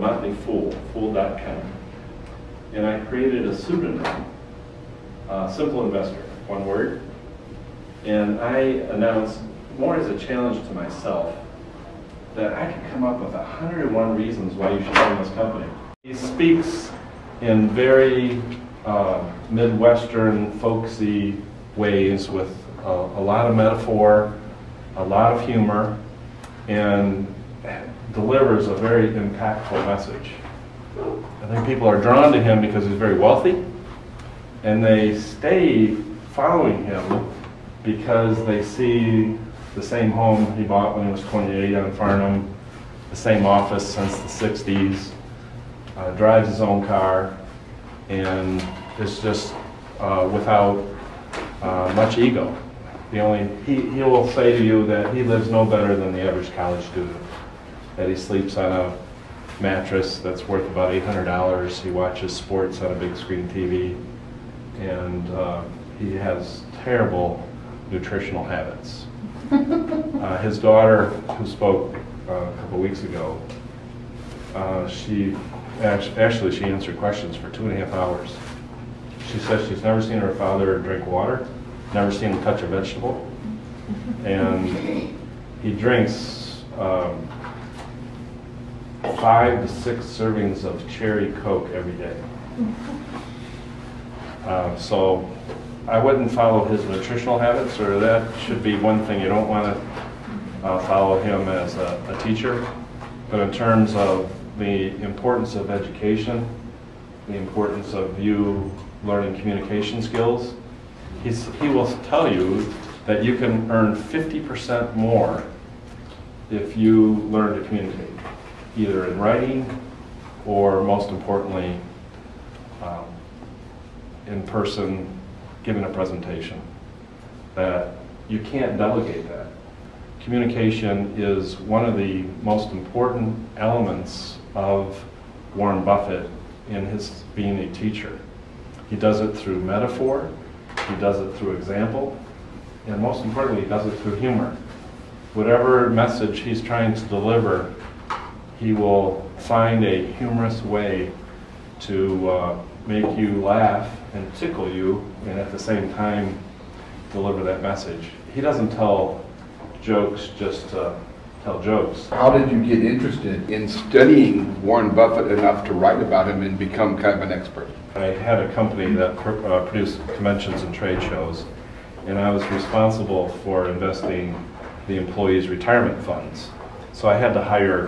Motley Fool, fool.com. And I created a pseudonym, Simple Investor, one word. And I announced, more as a challenge to myself, that I could come up with 101 reasons why you should own this company. He speaks in very Midwestern, folksy ways with a lot of metaphor, a lot of humor, and delivers a very impactful message. I think people are drawn to him because he's very wealthy, and they stay following him because they see the same home he bought when he was 28 on Farnham, the same office since the 60s, drives his own car, and is just without much ego. He will say to you that he lives no better than the average college student, that he sleeps on a mattress that's worth about $800, he watches sports on a big screen TV, and he has terrible nutritional habits. His daughter, who spoke a couple weeks ago, she answered questions for 2.5 hours. She says she's never seen her father drink water, never seen him touch a vegetable, and he drinks 5 to 6 servings of cherry Coke every day. So I wouldn't follow his nutritional habits, or that should be one thing you don't want to follow him as a teacher. But in terms of the importance of education, the importance of you learning communication skills, he will tell you that you can earn 50% more if you learn to communicate, either in writing or, most importantly, in person, giving a presentation. That you can't delegate that. Communication is one of the most important elements of Warren Buffett in his being a teacher. He does it through metaphor, he does it through example, and most importantly, he does it through humor. Whatever message he's trying to deliver, he will find a humorous way to make you laugh and tickle you, and at the same time deliver that message. He doesn't tell jokes just to tell jokes. How did you get interested in studying Warren Buffett enough to write about him and become kind of an expert? I had a company that produced conventions and trade shows, and I was responsible for investing the employees' retirement funds. So I had to hire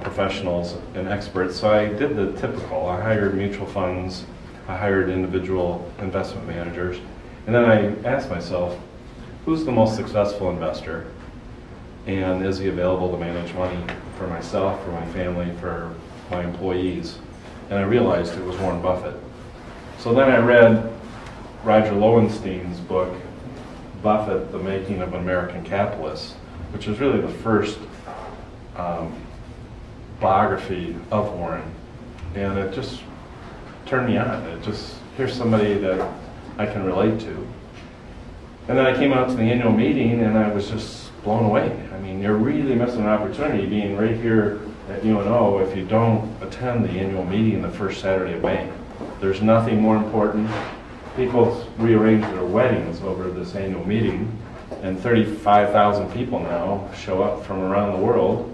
professionals and experts. So I did the typical. I hired mutual funds, I hired individual investment managers, and then I asked myself, who's the most successful investor? And is he available to manage money for myself, for my family, for my employees? And I realized it was Warren Buffett. So then I read Roger Lowenstein's book, Buffett, The Making of an American Capitalist, which is really the first biography of Warren. And it just turned me on. It just, here's somebody that I can relate to. And then I came out to the annual meeting and I was just blown away. I mean, you're really missing an opportunity being right here at UNO if you don't attend the annual meeting the first Saturday of May. There's nothing more important. People rearrange their weddings over this annual meeting, and 35,000 people now show up from around the world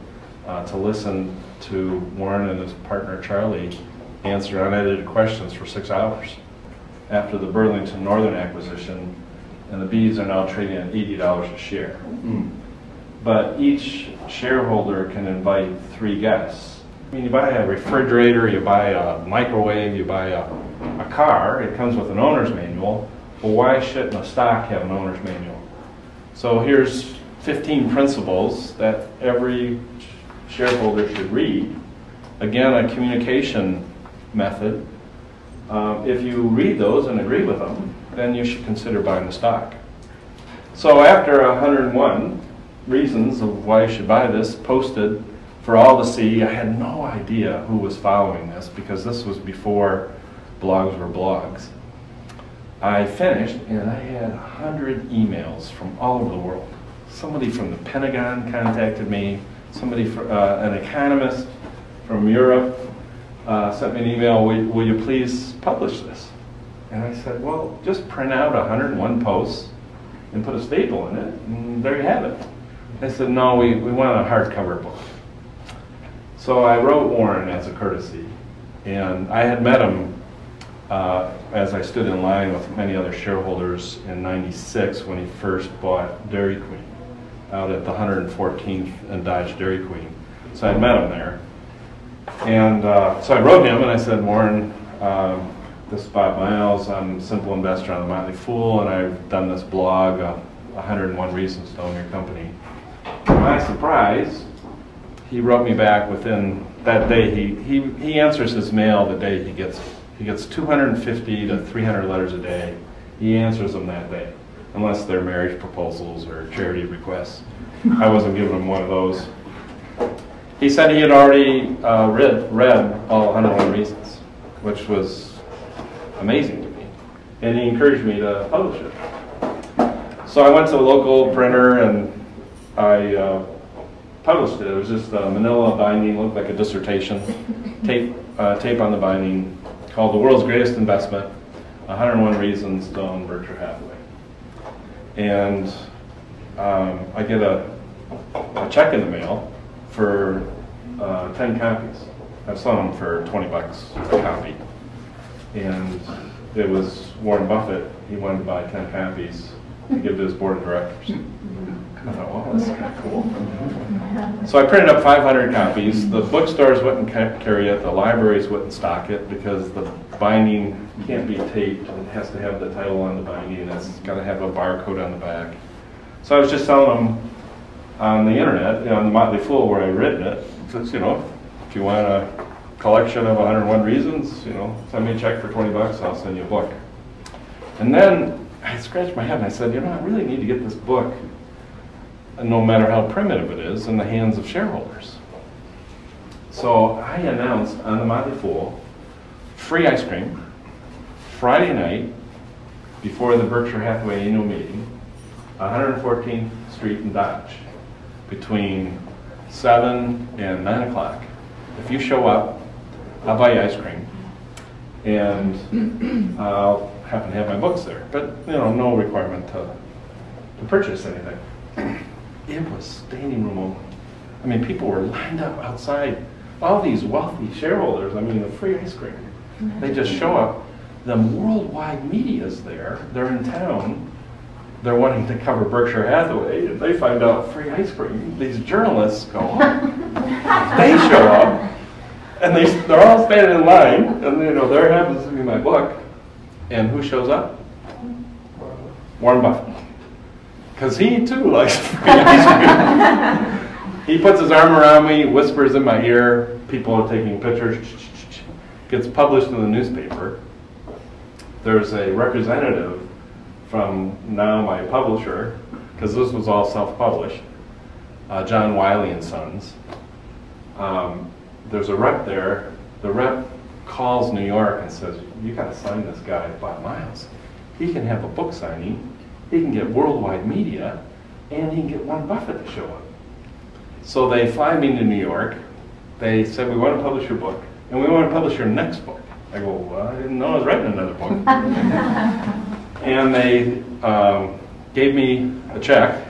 to listen to Warren and his partner Charlie answer unedited questions for 6 hours. After the Burlington Northern acquisition, and the Bs are now trading at $80 a share. But each shareholder can invite 3 guests. I mean, you buy a refrigerator, you buy a microwave, you buy a car, it comes with an owner's manual. Well, why shouldn't a stock have an owner's manual? So here's 15 principles that every shareholder should read. Again, a communication method. If you read those and agree with them, then you should consider buying the stock. So after 101 reasons of why you should buy this posted for all to see, I had no idea who was following this because this was before blogs were blogs. I finished and I had 100 emails from all over the world. Somebody from the Pentagon contacted me, somebody, an economist from Europe sent me an email, will you please publish this? And I said, well, just print out 101 posts and put a staple in it, and there you have it. They said, no, we want a hardcover book. So I wrote Warren as a courtesy, and I had met him as I stood in line with many other shareholders in '96 when he first bought Dairy Queen out at the 114th and Dodge Dairy Queen. So I met him there. And so I wrote him and I said, Warren, this is Bob Miles, I'm a simple investor on the Motley Fool, and I've done this blog, 101 Reasons to Own Your Company. To my surprise, he wrote me back within that day. He answers his mail the day he gets it. He gets 250 to 300 letters a day. He answers them that day, unless they're marriage proposals or charity requests. I wasn't giving him one of those. He said he had already read all 101 Reasons, which was amazing to me. And he encouraged me to publish it. So I went to a local printer and I published it. It was just a manila binding, looked like a dissertation, tape on the binding, called The World's Greatest Investment, 101 Reasons to Own Berkshire Hathaway. And I get a check in the mail for 10 copies. I was selling them for 20 bucks a copy. And it was Warren Buffett. He wanted to buy 10 copies to give to his board of directors. I thought, well, that's kind of cool. So I printed up 500 copies. The bookstores wouldn't carry it. The libraries wouldn't stock it because the binding can't be taped. It has to have the title on the binding. It's got to have a barcode on the back. So I was just selling them on the internet, on the Motley Fool where I'd written it. So, if you want a collection of 101 Reasons, send me a check for 20 bucks, I'll send you a book. And then I scratched my head and I said, I really need to get this book, no matter how primitive it is, in the hands of shareholders. So I announced on the Motley Fool, free ice cream, Friday night, before the Berkshire Hathaway annual meeting, 114th Street in Dodge, between 7 and 9 o'clock. If you show up, I'll buy you ice cream, and I'll happen to have my books there. But, no requirement to purchase anything. It was standing room only. I mean, people were lined up outside. All these wealthy shareholders, the free ice cream. They just show up. The worldwide media's there. They're in town. They're wanting to cover Berkshire Hathaway, and they find out free ice cream. These journalists go, they show up, and they're all standing in line, and there happens to be my book. And who shows up? Warren Buffett. Because he too likes free ice cream. He puts his arm around me, whispers in my ear, people are taking pictures, gets published in the newspaper. There's a representative from now my publisher, because this was all self-published, John Wiley and Sons. There's a rep there. The rep calls New York and says, you got to sign this guy, Bob Miles. He can have a book signing, he can get worldwide media, and he can get Warren Buffett to show up. So they fly me to New York. They said, we want to publish your book, and we want to publish your next book. I go, well, I didn't know I was writing another book. And they gave me a check.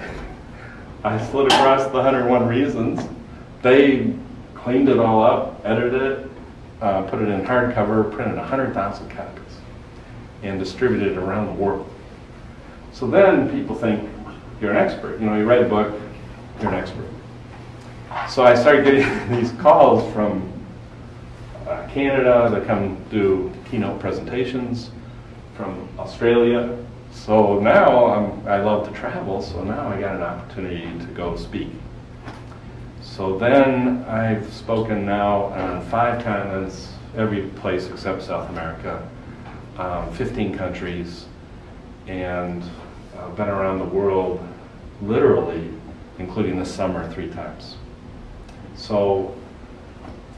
I slid across the 101 Reasons. They cleaned it all up, edited it, put it in hardcover, printed 100,000 copies, and distributed it around the world. So then people think you're an expert. You write a book, you're an expert. So I started getting these calls from Canada that come do keynote presentations, from Australia. So now I love to travel, so now I got an opportunity to go speak. So then I've spoken now on 5 continents, every place except South America, 15 countries, and been around the world literally, including this summer, 3 times. So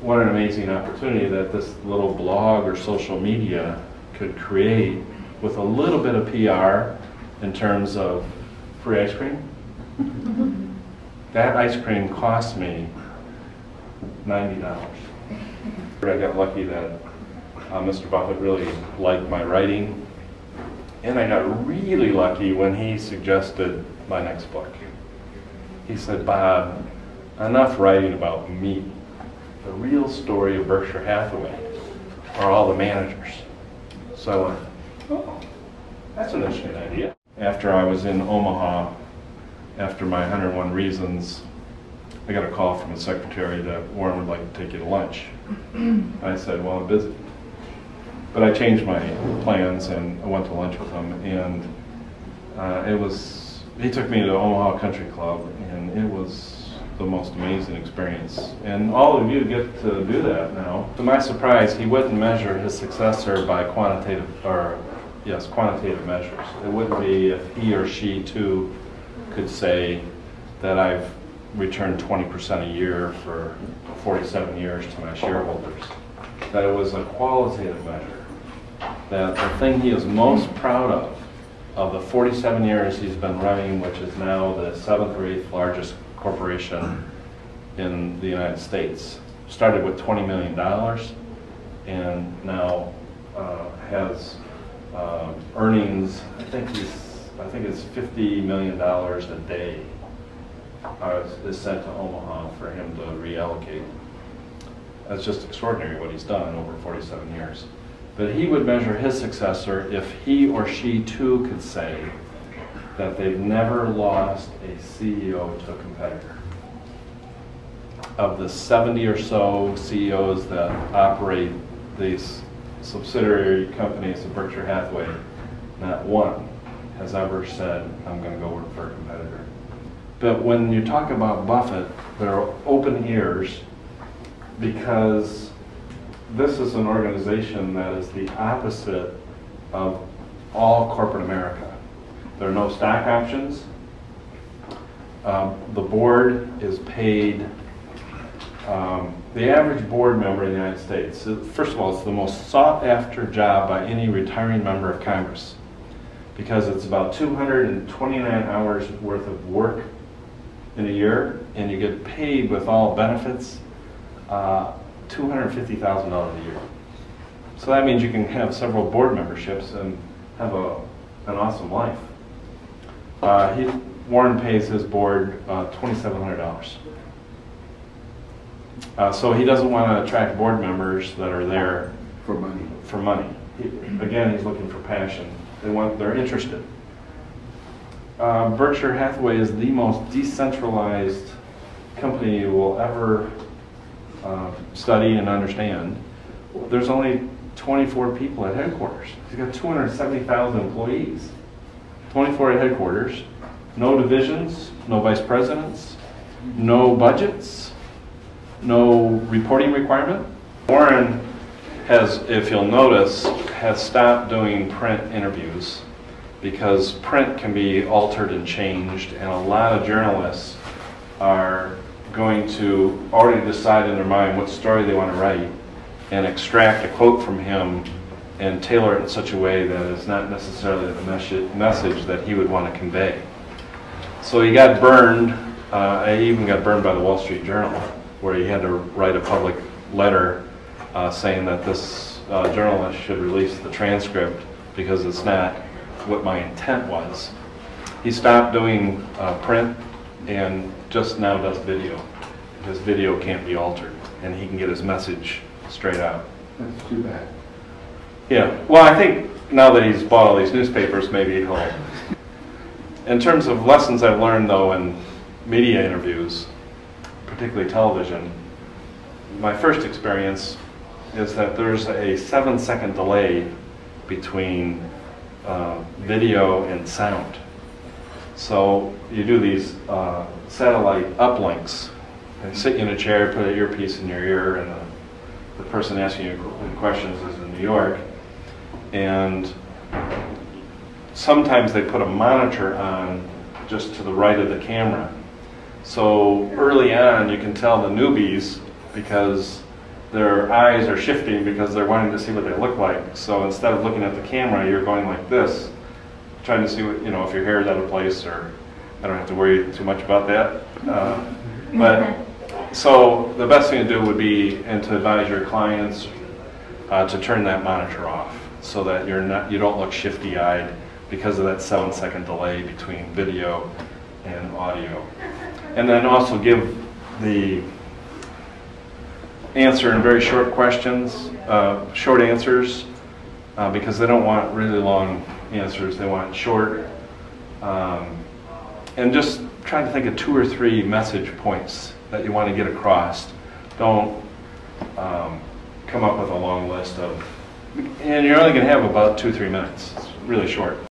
what an amazing opportunity that this little blog or social media could create with a little bit of PR in terms of free ice cream. That ice cream cost me $90. I got lucky that Mr. Buffett really liked my writing, and I got really lucky when he suggested my next book. He said, "Bob, enough writing about me. The real story of Berkshire Hathaway are all the managers." So I went, "Oh, that's an interesting idea." After I was in Omaha, after my 101 Reasons, I got a call from the secretary that Warren would like to take you to lunch. I said, "Well, I'm busy." But I changed my plans and I went to lunch with him, and he took me to Omaha Country Club, and it was the most amazing experience. And all of you get to do that now. To my surprise, he wouldn't measure his successor by quantitative measures. It wouldn't be if he or she too could say that I've returned 20% a year for 47 years to my shareholders. That it was a qualitative measure. That the thing he is most proud of the 47 years he's been running, which is now the 7th or 8th largest corporation in the United States, started with $20 million and now has earnings. I think it's $50 million a day is sent to Omaha for him to reallocate. That's just extraordinary what he's done over 47 years. But he would measure his successor if he or she too could say that they've never lost a CEO to a competitor. Of the 70 or so CEOs that operate these subsidiary companies of Berkshire Hathaway, not one has ever said, "I'm going to go work for a competitor." But when you talk about Buffett, there are open ears, because this is an organization that is the opposite of all corporate America. There are no stock options. The board is paid. The average board member in the United States, first of all, it's the most sought after job by any retiring member of Congress, because it's about 229 hours worth of work in a year, and you get paid with all benefits $250,000 a year. So that means you can have several board memberships and have an awesome life. Warren pays his board $2,700. So he doesn't want to attract board members that are there For money. for money. Again, he's looking for passion. They're interested. Berkshire Hathaway is the most decentralized company you will ever study and understand. There's only 24 people at headquarters. He's got 270,000 employees. 24 at headquarters. No divisions, no vice presidents, no budgets, no reporting requirement. Warren has, if you'll notice, has stopped doing print interviews, because print can be altered and changed, and a lot of journalists are going to already decide in their mind what story they want to write and extract a quote from him and tailor it in such a way that is not necessarily the message that he would want to convey. So he got burned. He even got burned by the Wall Street Journal, where he had to write a public letter saying that this journalist should release the transcript because it's not what my intent was. He stopped doing print and just now does video. His video can't be altered, and he can get his message straight out. That's too bad. Yeah, well, I think now that he's bought all these newspapers, maybe he'll. In terms of lessons I've learned, though, in media interviews, particularly television, my first experience is that there's a 7-second delay between video and sound. So you do these satellite uplinks, and sit in a chair, put an earpiece in your ear, and the person asking you questions is in New York. And sometimes they put a monitor on just to the right of the camera. So early on you can tell the newbies, because their eyes are shifting because they're wanting to see what they look like. So instead of looking at the camera, you're going like this, trying to see what, if your hair is out of place, or I don't have to worry too much about that. But So the best thing to do would be, and to advise your clients to turn that monitor off, so that you don't look shifty-eyed because of that 7-second delay between video and audio. And then also give the answer in very short questions, short answers, because they don't want really long answers. They want short, and just try to think of 2 or 3 message points that you want to get across. Don't come up with a long list of, and you're only going to have about 2-3 minutes. It's really short.